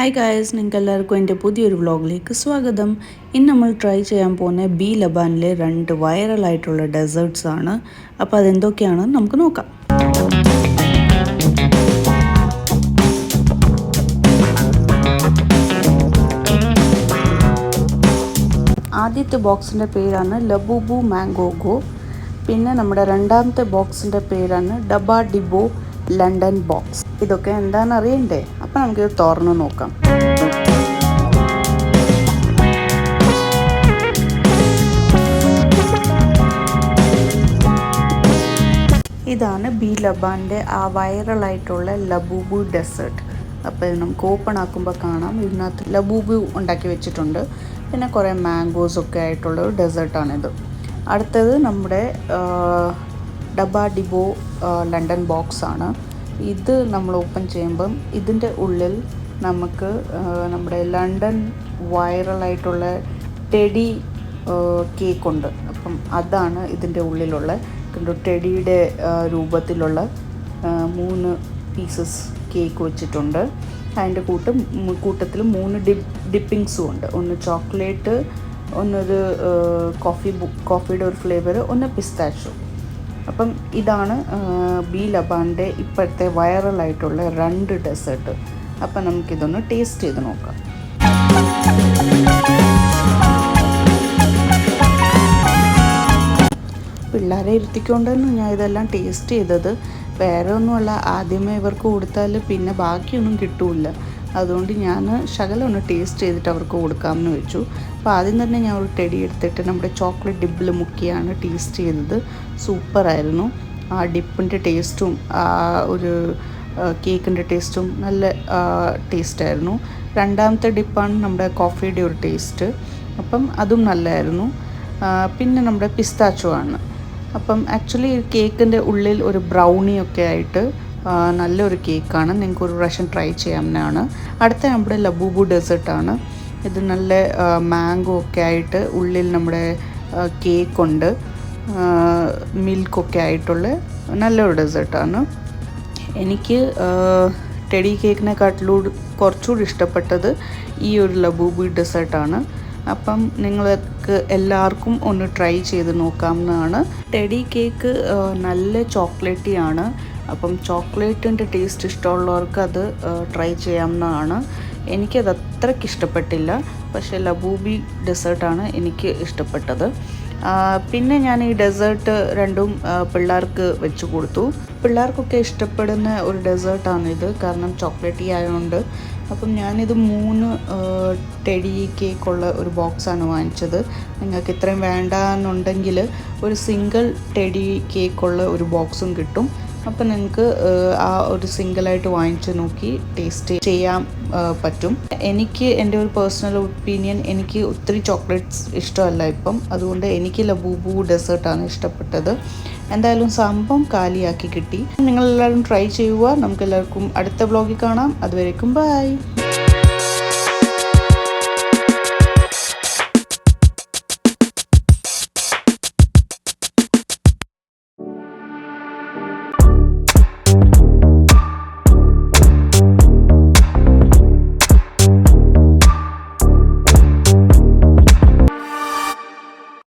Hi guys, നിങ്ങൾക്ക് എല്ലാവർക്കും എൻ്റെ പുതിയൊരു വ്ളോഗിലേക്ക് സ്വാഗതം. ഇന്ന് നമ്മൾ ട്രൈ ചെയ്യാൻ പോകുന്ന ബി ലബാനിലെ 2 വൈറലായിട്ടുള്ള ഡെസേർട്ട്സ് ആണ്. അപ്പോൾ അതെന്തൊക്കെയാണെന്ന് നമുക്ക് നോക്കാം. ആദ്യത്തെ ബോക്സിൻ്റെ പേരാണ് ലബൂബു മാംഗോഗോ. പിന്നെ നമ്മുടെ രണ്ടാമത്തെ ബോക്സിൻ്റെ പേരാണ് ഡബാ ഡിബോ ലണ്ടൻ ബോക്സ്. ഇതൊക്കെ എന്താണെന്ന് അറിയണ്ടേ? അപ്പം നമുക്കിത് തുറന്ന് നോക്കാം. ഇതാണ് ബി ലബാൻ്റെ ആ വൈറലായിട്ടുള്ള ലബൂബു ഡെസേർട്ട്. അപ്പോൾ ഇത് നമുക്ക് ഓപ്പൺ ആക്കുമ്പോൾ കാണാം, ഇതിനകത്ത് ലബൂബു ഉണ്ടാക്കി വെച്ചിട്ടുണ്ട്. പിന്നെ കുറേ മാംഗോസൊക്കെ ആയിട്ടുള്ള ഒരു ഡെസേർട്ടാണിത്. അടുത്തത് നമ്മുടെ ഡബാ ഡിബോ ലണ്ടൻ ബോക്സ് ആണ്. ഇത് നമ്മൾ ഓപ്പൺ ചെയ്യുമ്പം ഇതിൻ്റെ ഉള്ളിൽ നമുക്ക് നമ്മുടെ ലണ്ടൻ വൈറലായിട്ടുള്ള ടെഡി കേക്കുണ്ട്. അപ്പം അതാണ് ഇതിൻ്റെ ഉള്ളിലുള്ള ടെഡിയുടെ രൂപത്തിലുള്ള 3 പീസസ് കേക്ക് വെച്ചിട്ടുണ്ട്. അതിൻ്റെ കൂട്ടത്തിൽ 3 ഡിപ്പിങ്സും ഉണ്ട്. ഒന്ന് ചോക്ലേറ്റ്, ഒന്നൊരു കോഫിയുടെ ഒരു ഫ്ലേവർ, ഒന്ന് പിസ്താച്ചോ. അപ്പം ഇതാണ് ബി ലബാൻ്റെ ഇപ്പോഴത്തെ വൈറലായിട്ടുള്ള 2 ഡെസേർട്ട്. അപ്പം നമുക്കിതൊന്ന് ടേസ്റ്റ് ചെയ്ത് നോക്കാം. പിള്ളേരെ ഇരുത്തിക്കൊണ്ടാണ് ഞാൻ ഇതെല്ലാം ടേസ്റ്റ് ചെയ്തത്. വേറെ ഒന്നുമല്ല, ആദ്യമേ ഇവർക്ക് കൊടുത്താൽ പിന്നെ ബാക്കിയൊന്നും കിട്ടില്ല. അതുകൊണ്ട് ഞാൻ ശകലം ഒന്ന് ടേസ്റ്റ് ചെയ്തിട്ട് അവർക്ക് കൊടുക്കാമെന്ന് വെച്ചു. അപ്പോൾ ആദ്യം തന്നെ ഞാൻ ഒരു ടെഡി എടുത്തിട്ട് നമ്മുടെ ചോക്ലേറ്റ് ഡിപ്പിൽ മുക്കിയാണ് ടേസ്റ്റ് ചെയ്തത്. സൂപ്പറായിരുന്നു. ആ ഡിപ്പിൻ്റെ ടേസ്റ്റും ആ ഒരു കേക്കിൻ്റെ ടേസ്റ്റും നല്ല ടേസ്റ്റായിരുന്നു. രണ്ടാമത്തെ ഡിപ്പാണ് നമ്മുടെ കോഫിയുടെ ഒരു ടേസ്റ്റ്. അപ്പം അതും നല്ലതായിരുന്നു. പിന്നെ നമ്മുടെ പിസ്താച്ചോ ആണ്. അപ്പം ആക്ച്വലി കേക്കിൻ്റെ ഉള്ളിൽ ഒരു ബ്രൗണിയൊക്കെ ആയിട്ട് നല്ലൊരു കേക്കാണ്. നിങ്ങൾക്ക് ഒരു പ്രാവശ്യം ട്രൈ ചെയ്യാവുന്നതാണ്. അടുത്ത നമ്മുടെ ലബൂബു ഡെസേർട്ടാണ്. ഇത് നല്ല മാംഗോ ഒക്കെ ആയിട്ട് ഉള്ളിൽ നമ്മുടെ കേക്കുണ്ട്, മിൽക്കൊക്കെ ആയിട്ടുള്ള നല്ലൊരു ഡെസേർട്ടാണ്. എനിക്ക് ടെഡി കേക്കിനെക്കാട്ടിലൂടെ കുറച്ചുകൂടി ഇഷ്ടപ്പെട്ടത് ഈ ഒരു ലബൂബു ഡെസേർട്ടാണ്. അപ്പം നിങ്ങൾക്ക് എല്ലാവർക്കും ഒന്ന് ട്രൈ ചെയ്ത് നോക്കാവുന്നതാണ്. ടെഡി കേക്ക് നല്ല ചോക്ലേറ്റിയാണ്. അപ്പം ചോക്ലേറ്റിൻ്റെ ടേസ്റ്റ് ഇഷ്ടമുള്ളവർക്ക് അത് ട്രൈ ചെയ്യാവുന്നതാണ്. എനിക്കത് അത്രയ്ക്ക് ഇഷ്ടപ്പെട്ടില്ല, പക്ഷേ ലബൂബി ഡെസേർട്ടാണ് എനിക്ക് ഇഷ്ടപ്പെട്ടത്. പിന്നെ ഞാൻ ഈ ഡെസേർട്ട് രണ്ടും പിള്ളേർക്ക് വെച്ച് കൊടുത്തു. പിള്ളേർക്കൊക്കെ ഇഷ്ടപ്പെടുന്ന ഒരു ഡെസേർട്ടാണിത്, കാരണം ചോക്ലേറ്റി ആയതുകൊണ്ട്. അപ്പം ഞാനിത് 3 ടെഡി കേക്കുള്ള ഒരു ബോക്സാണ് വാങ്ങിച്ചത്. നിങ്ങൾക്ക് ഇത്രയും വേണ്ടാന്നുണ്ടെങ്കിൽ ഒരു സിംഗിൾ ടെഡി കേക്കുള്ള ഒരു ബോക്സും കിട്ടും. അപ്പം നിങ്ങൾക്ക് ആ ഒരു സിംഗിളായിട്ട് വാങ്ങിച്ച് നോക്കി ടേസ്റ്റ് ചെയ്യാൻ പറ്റും. എനിക്ക് എൻ്റെ ഒരു പേഴ്സണൽ ഒപ്പീനിയൻ, എനിക്ക് ഒത്തിരി ചോക്ലേറ്റ്സ് ഇഷ്ടമല്ല ഇപ്പം. അതുകൊണ്ട് എനിക്ക് ലബൂബു ഡെസേർട്ടാണ് ഇഷ്ടപ്പെട്ടത്. എന്തായാലും സംഭവം കാലിയാക്കി കിട്ടി. നിങ്ങളെല്ലാവരും ട്രൈ ചെയ്യുക. നമുക്കെല്ലാവർക്കും അടുത്ത വ്ളോഗിൽ കാണാം. അതുവരേക്കും ബൈ.